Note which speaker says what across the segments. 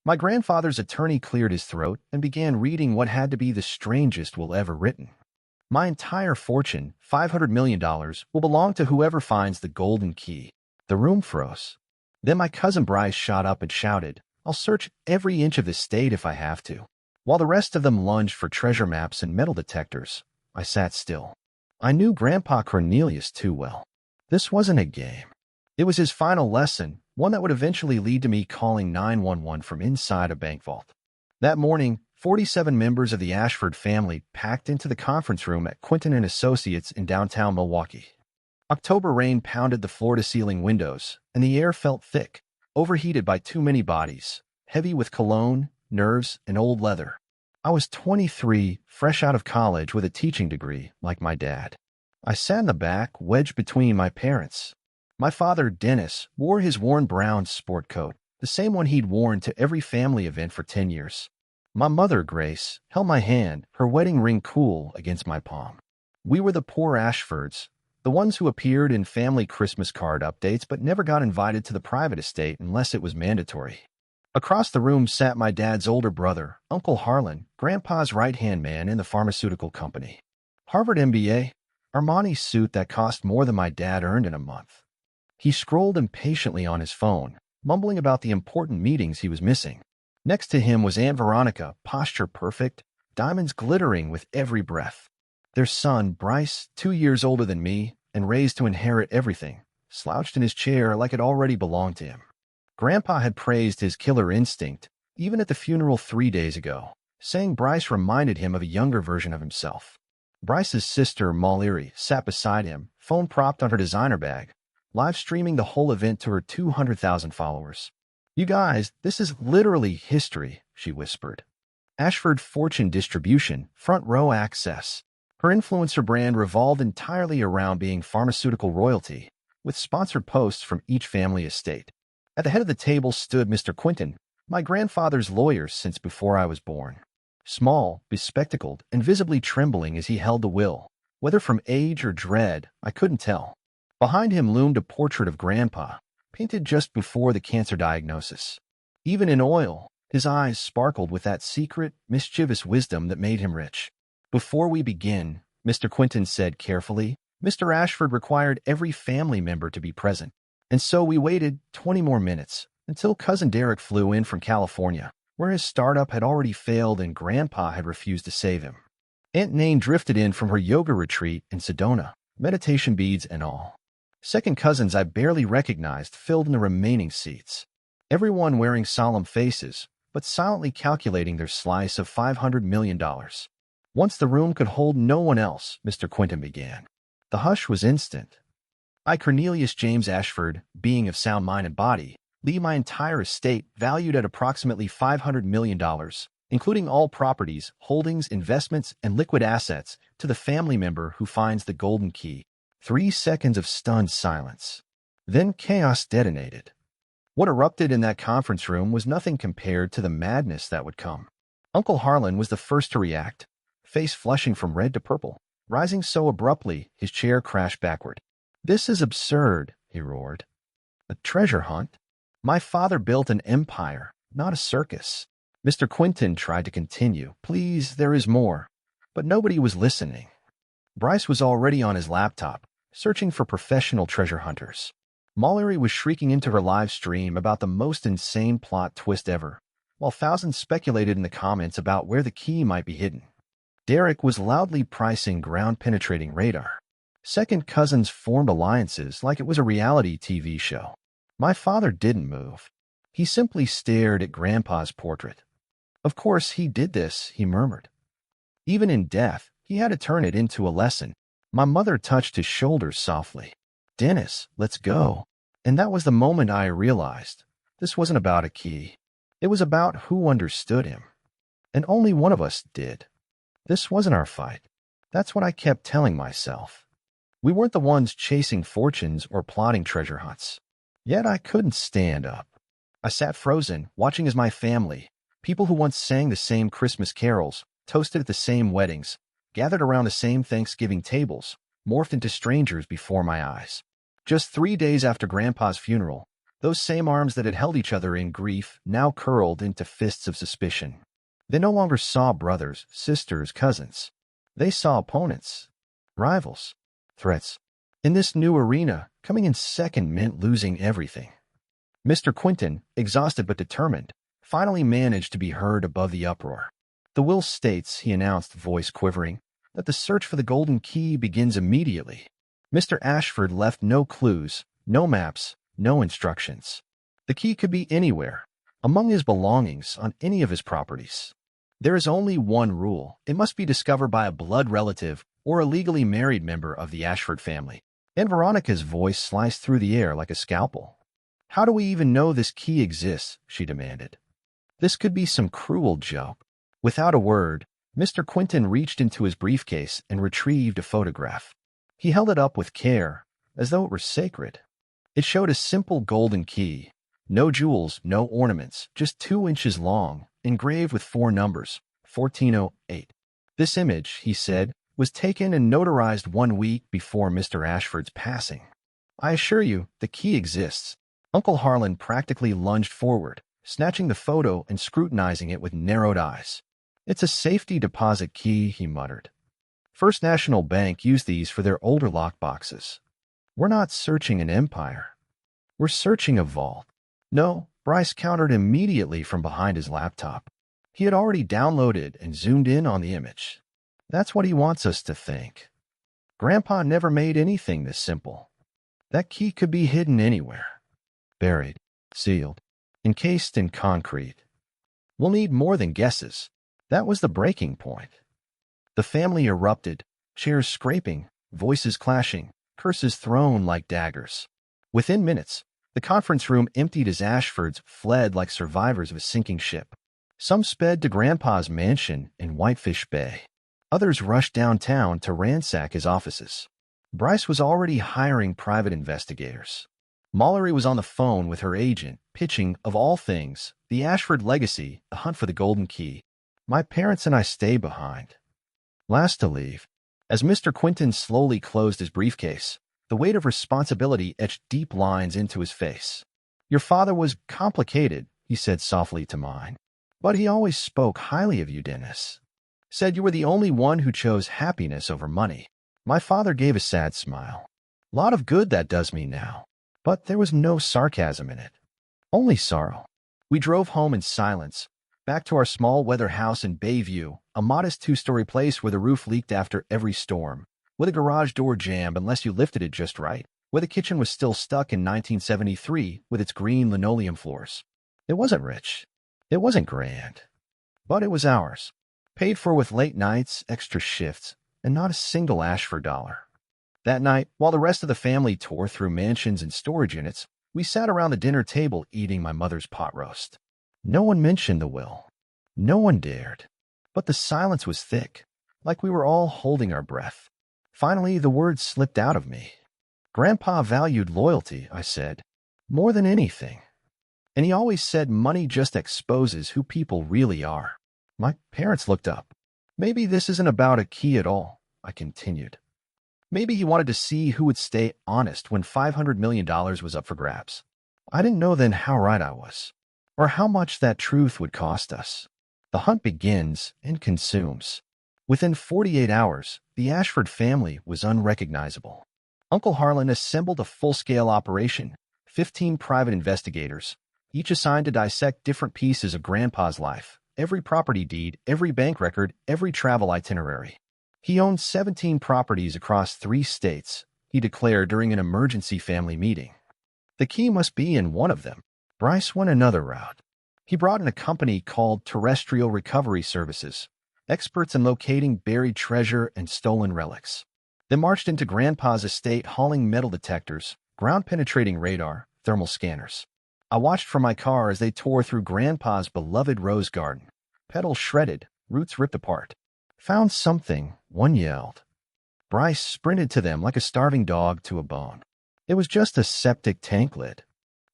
Speaker 1: My grandfather's attorney cleared his throat and began reading what had to be the strangest will ever written. My entire fortune, $500 million, will belong to whoever finds the golden key. The room froze. Then my cousin Bryce shot up and shouted, I'll search every inch of this state if I have to. While the rest of them lunged for treasure maps and metal detectors, I sat still. I knew Grandpa Cornelius too well. This wasn't a game. It was his final lesson, one that would eventually lead to me calling 911 from inside a bank vault. That morning, 47 members of the Ashford family packed into the conference room at Quinton and Associates in downtown Milwaukee. October rain pounded the floor-to-ceiling windows, and the air felt thick, overheated by too many bodies, heavy with cologne, nerves, and old leather. I was 23, fresh out of college with a teaching degree, like my dad. I sat in the back, wedged between my parents. My father, Dennis, wore his worn brown sport coat, the same one he'd worn to every family event for 10 years. My mother, Grace, held my hand, her wedding ring cool against my palm. We were the poor Ashfords, the ones who appeared in family Christmas card updates but never got invited to the private estate unless it was mandatory. Across the room sat my dad's older brother, Uncle Harlan, Grandpa's right-hand man in the pharmaceutical company. Harvard MBA, Armani suit that cost more than my dad earned in a month. He scrolled impatiently on his phone, mumbling about the important meetings he was missing. Next to him was Aunt Veronica, posture perfect, diamonds glittering with every breath. Their son, Bryce, 2 years older than me and raised to inherit everything, slouched in his chair like it already belonged to him. Grandpa had praised his killer instinct, even at the funeral 3 days ago, saying Bryce reminded him of a younger version of himself. Bryce's sister, Mallory, sat beside him, phone propped on her designer bag, live streaming the whole event to her 200,000 followers. You guys, this is literally history, she whispered. Ashford Fortune Distribution, front row access. Her influencer brand revolved entirely around being pharmaceutical royalty, with sponsored posts from each family estate. At the head of the table stood Mr. Quinton, my grandfather's lawyer since before I was born. Small, bespectacled, and visibly trembling as he held the will. Whether from age or dread, I couldn't tell. Behind him loomed a portrait of Grandpa, painted just before the cancer diagnosis. Even in oil, his eyes sparkled with that secret, mischievous wisdom that made him rich. Before we begin, Mr. Quinton said carefully, Mr. Ashford required every family member to be present. And so we waited 20 more minutes until Cousin Derek flew in from California, where his startup had already failed and Grandpa had refused to save him. Aunt Nain drifted in from her yoga retreat in Sedona, meditation beads and all. Second cousins I barely recognized filled in the remaining seats, everyone wearing solemn faces, but silently calculating their slice of $500 million. Once the room could hold no one else, Mr. Quinton began. The hush was instant. I, Cornelius James Ashford, being of sound mind and body, leave my entire estate valued at approximately $500 million, including all properties, holdings, investments, and liquid assets, to the family member who finds the golden key. 3 seconds of stunned silence. Then chaos detonated. What erupted in that conference room was nothing compared to the madness that would come. Uncle Harlan was the first to react, face flushing from red to purple. Rising so abruptly, his chair crashed backward. "This is absurd," he roared. "A treasure hunt? My father built an empire, not a circus." Mr. Quinton tried to continue. "Please, there is more." But nobody was listening. Bryce was already on his laptop, searching for professional treasure hunters. Mallory was shrieking into her live stream about the most insane plot twist ever, while thousands speculated in the comments about where the key might be hidden. Derek was loudly pricing ground-penetrating radar. Second cousins formed alliances like it was a reality TV show. My father didn't move. He simply stared at Grandpa's portrait. "Of course he did this," he murmured. Even in death, he had to turn it into a lesson. My mother touched his shoulders softly. "Dennis, let's go." And that was the moment I realized this wasn't about a key. It was about who understood him. And only one of us did. This wasn't our fight. That's what I kept telling myself. We weren't the ones chasing fortunes or plotting treasure hunts. Yet I couldn't stand up. I sat frozen, watching as my family, people who once sang the same Christmas carols, toasted at the same weddings, gathered around the same Thanksgiving tables, morphed into strangers before my eyes. Just 3 days after Grandpa's funeral, Those same arms that had held each other in grief now curled into fists of suspicion. They no longer saw brothers, sisters, cousins. They saw opponents, rivals, threats. In this new arena, coming in second meant losing everything. Mr. Quinton, exhausted but determined, finally managed to be heard above the uproar. "The will states," he announced, voice quivering, "that the search for the golden key begins immediately." Mr. Ashford left no clues, no maps, no instructions. The key could be anywhere, among his belongings, on any of his properties. There is only one rule. It must be discovered by a blood relative or a legally married member of the Ashford family. And Veronica's voice sliced through the air like a scalpel. "How do we even know this key exists?" she demanded. This could be some cruel joke. Without a word, Mr. Quinton reached into his briefcase and retrieved a photograph. He held it up with care, as though it were sacred. It showed a simple golden key. No jewels, no ornaments, just 2 inches long, engraved with 4 numbers, 1408. This image, he said, was taken and notarized 1 week before Mr. Ashford's passing. "I assure you, the key exists." Uncle Harlan practically lunged forward, snatching the photo and scrutinizing it with narrowed eyes. "It's a safety deposit key," he muttered. "First National Bank used these for their older lockboxes. We're not searching an empire. We're searching a vault." "No," Bryce countered immediately from behind his laptop. He had already downloaded and zoomed in on the image. "That's what he wants us to think. Grandpa never made anything this simple. That key could be hidden anywhere. Buried, sealed, encased in concrete. We'll need more than guesses." That was the breaking point. The family erupted, chairs scraping, voices clashing, curses thrown like daggers. Within minutes, the conference room emptied as Ashfords fled like survivors of a sinking ship. Some sped to Grandpa's mansion in Whitefish Bay. Others rushed downtown to ransack his offices. Bryce was already hiring private investigators. Mallory was on the phone with her agent, pitching, of all things, the Ashford legacy, the hunt for the golden key. "My parents and I stay behind. Last to leave." As Mr. Quinton slowly closed his briefcase, the weight of responsibility etched deep lines into his face. "Your father was complicated," he said softly to mine. "But he always spoke highly of you, Dennis. Said you were the only one who chose happiness over money." My father gave a sad smile. "Lot of good that does me now." But there was no sarcasm in it. Only sorrow. We drove home in silence, back to our small weather house in Bayview, a modest 2-story place where the roof leaked after every storm, with a garage door jammed unless you lifted it just right, where the kitchen was still stuck in 1973 with its green linoleum floors. It wasn't rich. It wasn't grand. But it was ours. Paid for with late nights, extra shifts, and not a single Ashford dollar. That night, while the rest of the family tore through mansions and storage units, we sat around the dinner table eating my mother's pot roast. No one mentioned the will. No one dared. But the silence was thick, like we were all holding our breath. Finally, the words slipped out of me. "Grandpa valued loyalty," I said, "more than anything. And he always said money just exposes who people really are." My parents looked up. "Maybe this isn't about a key at all," I continued. "Maybe he wanted to see who would stay honest when $500 million was up for grabs." I didn't know then how right I was, or how much that truth would cost us. The hunt begins and consumes. Within 48 hours, the Ashford family was unrecognizable. Uncle Harlan assembled a full-scale operation, 15 private investigators, each assigned to dissect different pieces of Grandpa's life, every property deed, every bank record, every travel itinerary. He owned 17 properties across 3 states, he declared during an emergency family meeting. The key must be in one of them. Bryce went another route. He brought in a company called Terrestrial Recovery Services, experts in locating buried treasure and stolen relics. They marched into Grandpa's estate hauling metal detectors, ground-penetrating radar, thermal scanners. I watched from my car as they tore through Grandpa's beloved rose garden, petals shredded, roots ripped apart. "Found something," one yelled. Bryce sprinted to them like a starving dog to a bone. It was just a septic tank lid.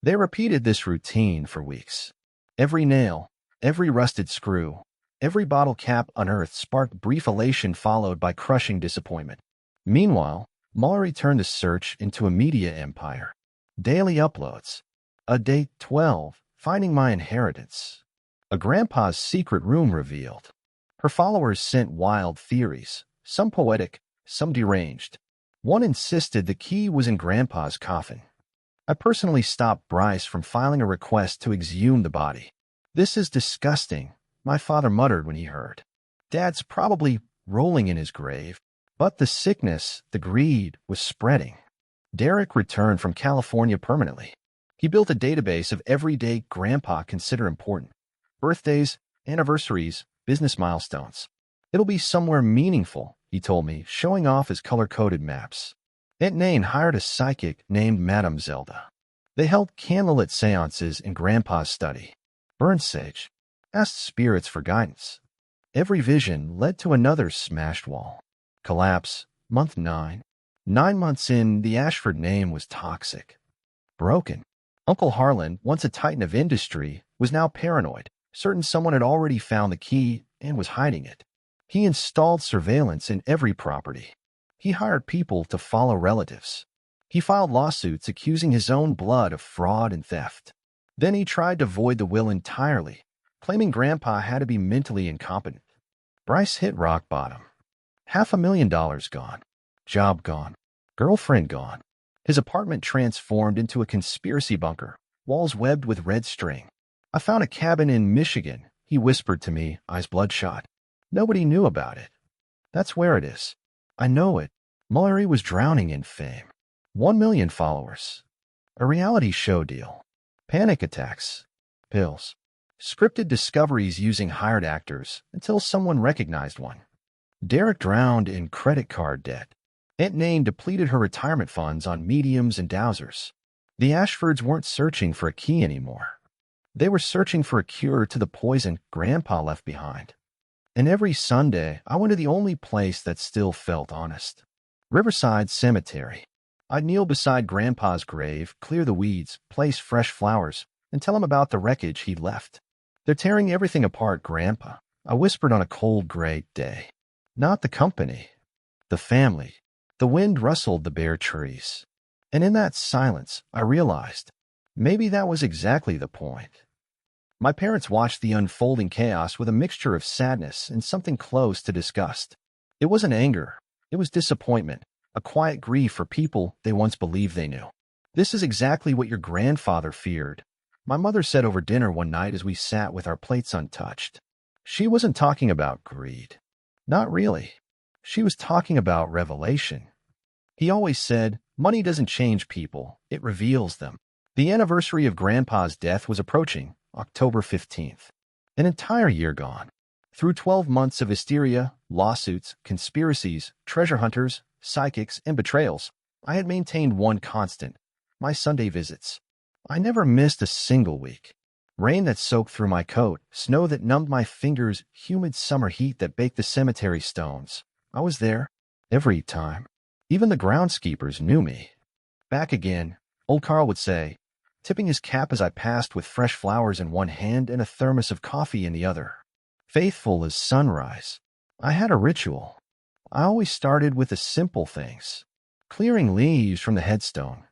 Speaker 1: They repeated this routine for weeks. Every nail, every rusted screw, every bottle cap unearthed sparked brief elation followed by crushing disappointment. Meanwhile, Mallory turned the search into a media empire. Daily uploads, A Day 12, Finding My Inheritance. A grandpa's secret room revealed. Her followers sent wild theories, some poetic, some deranged. One insisted the key was in grandpa's coffin. I personally stopped Bryce from filing a request to exhume the body. "This is disgusting," my father muttered when he heard. "Dad's probably rolling in his grave." But the sickness, the greed, was spreading. Derek returned from California permanently. He built a database of every day Grandpa considered important. Birthdays, anniversaries, business milestones. "It'll be somewhere meaningful," he told me, showing off his color-coded maps. Aunt Nain hired a psychic named Madame Zelda. They held candlelit seances in Grandpa's study. Burned sage. Asked spirits for guidance. Every vision led to another smashed wall. Collapse, month 9. 9 months in, the Ashford name was toxic. Broken. Uncle Harlan, once a titan of industry, was now paranoid, certain someone had already found the key and was hiding it. He installed surveillance in every property. He hired people to follow relatives. He filed lawsuits accusing his own blood of fraud and theft. Then he tried to void the will entirely, claiming Grandpa had to be mentally incompetent. Bryce hit rock bottom. $500,000 gone. Job gone. Girlfriend gone. His apartment transformed into a conspiracy bunker, walls webbed with red string. "I found a cabin in Michigan," he whispered to me, eyes bloodshot. "Nobody knew about it. That's where it is. I know it." Maury was drowning in fame. 1 million followers. A reality show deal. Panic attacks. Pills. Scripted discoveries using hired actors until someone recognized one. Derek drowned in credit card debt. Aunt Nain depleted her retirement funds on mediums and dowsers. The Ashfords weren't searching for a key anymore. They were searching for a cure to the poison Grandpa left behind. And every Sunday, I went to the only place that still felt honest. Riverside Cemetery. I'd kneel beside Grandpa's grave, clear the weeds, place fresh flowers, and tell him about the wreckage he'd left. "They're tearing everything apart, Grandpa," I whispered on a cold, gray day. "Not the company. The family." The wind rustled the bare trees. And in that silence, I realized, maybe that was exactly the point. My parents watched the unfolding chaos with a mixture of sadness and something close to disgust. It wasn't anger. It was disappointment, a quiet grief for people they once believed they knew. "This is exactly what your grandfather feared," my mother said over dinner one night as we sat with our plates untouched. She wasn't talking about greed. Not really. She was talking about revelation. He always said, "Money doesn't change people, it reveals them." The anniversary of Grandpa's death was approaching, October 15th. An entire year gone. Through 12 months of hysteria, lawsuits, conspiracies, treasure hunters, psychics, and betrayals, I had maintained one constant: my Sunday visits. I never missed a single week. Rain that soaked through my coat, snow that numbed my fingers, humid summer heat that baked the cemetery stones. I was there, every time. Even the groundskeepers knew me. "Back again," old Carl would say, tipping his cap as I passed with fresh flowers in one hand and a thermos of coffee in the other. Faithful as sunrise. I had a ritual. I always started with the simple things: clearing leaves from the headstone,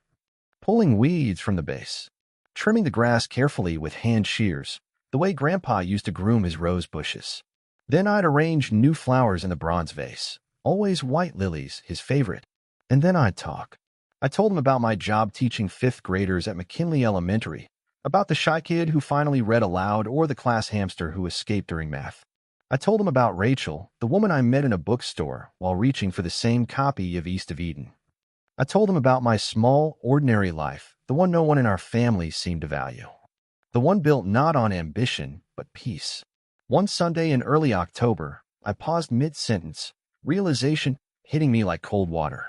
Speaker 1: pulling weeds from the base, trimming the grass carefully with hand shears, the way Grandpa used to groom his rose bushes. Then I'd arrange new flowers in the bronze vase, always white lilies, his favorite. And then I'd talk. I told him about my job teaching 5th graders at McKinley Elementary, about the shy kid who finally read aloud or the class hamster who escaped during math. I told him about Rachel, the woman I met in a bookstore while reaching for the same copy of East of Eden. I told him about my small, ordinary life, the one no one in our family seemed to value. The one built not on ambition, but peace. One Sunday in early October, I paused mid-sentence, realization hitting me like cold water.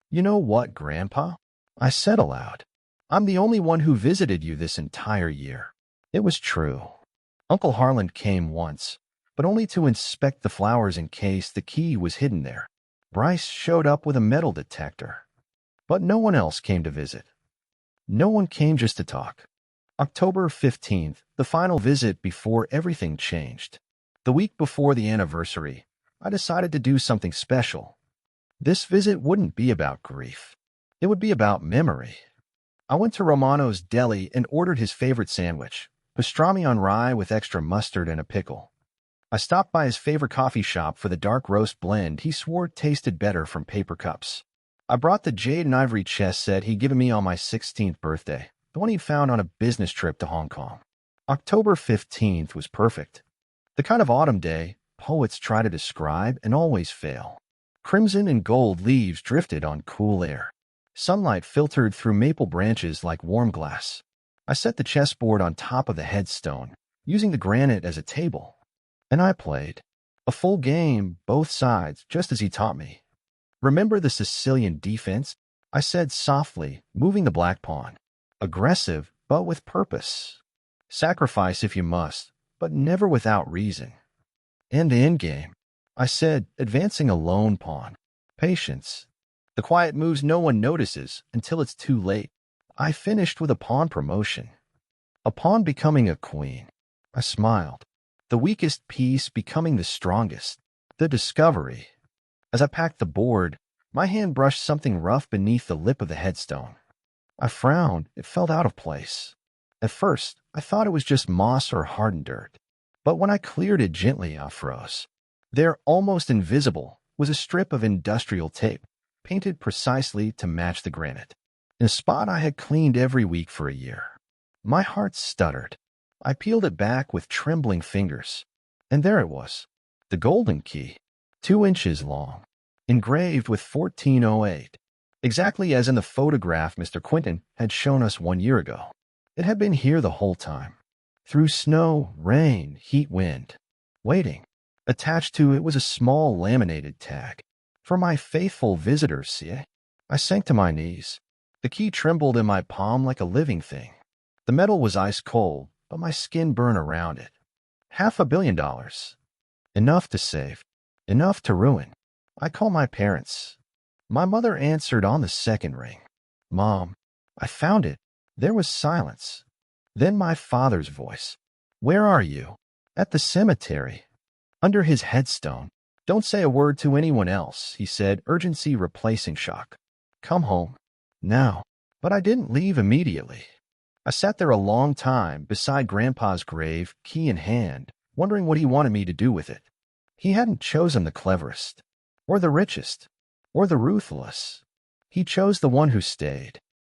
Speaker 1: "You know what, Grandpa?" I said aloud. "I'm the only one who visited you this entire year." It was true. Uncle Harlan came once, but only to inspect the flowers in case the key was hidden there. Bryce showed up with a metal detector. But no one else came to visit. No one came just to talk. October 15th, the final visit before everything changed. The week before the anniversary, I decided to do something special. This visit wouldn't be about grief. It would be about memory. I went to Romano's Deli and ordered his favorite sandwich, pastrami on rye with extra mustard and a pickle. I stopped by his favorite coffee shop for the dark roast blend he swore tasted better from paper cups. I brought the jade and ivory chess set he'd given me on my 16th birthday, the one he'd found on a business trip to Hong Kong. October 15th was perfect. The kind of autumn day poets try to describe and always fail. Crimson and gold leaves drifted on cool air. Sunlight filtered through maple branches like warm glass. I set the chessboard on top of the headstone, using the granite as a table. And I played. A full game, both sides, just as he taught me. Remember the Sicilian defense? I said softly, moving the black pawn. Aggressive, but with purpose. Sacrifice if you must, but never without reason. And the endgame, I said, advancing a lone pawn. Patience. The quiet moves no one notices until it's too late. I finished with a pawn promotion. A pawn becoming a queen. I smiled. The weakest piece becoming the strongest. The discovery. As I packed the board, my hand brushed something rough beneath the lip of the headstone. I frowned. It felt out of place. At first, I thought it was just moss or hardened dirt. But when I cleared it gently, I froze. There, almost invisible, was a strip of industrial tape, painted precisely to match the granite, in a spot I had cleaned every week for a year. My heart stuttered. I peeled it back with trembling fingers. And there it was, the golden key, 2 inches long, engraved with 1408, exactly as in the photograph Mr. Quinton had shown us 1 year ago. It had been here the whole time, through snow, rain, heat, wind, waiting. Attached to it was a small laminated tag. For my faithful visitors, see? I sank to my knees. The key trembled in my palm like a living thing. The metal was ice cold, but my skin burned around it. $500 million. Enough to save. Enough to ruin. I called my parents. My mother answered on the second ring. Mom, I found it. There was silence. Then my father's voice. Where are you? At the cemetery. Under his headstone. Don't say a word to anyone else, he said, urgency replacing shock. Come home. Now. But I didn't leave immediately. I sat there a long time beside Grandpa's grave, key in hand, wondering what he wanted me to do with it. He hadn't chosen the cleverest, or the richest, or the ruthless. He chose the one who stayed.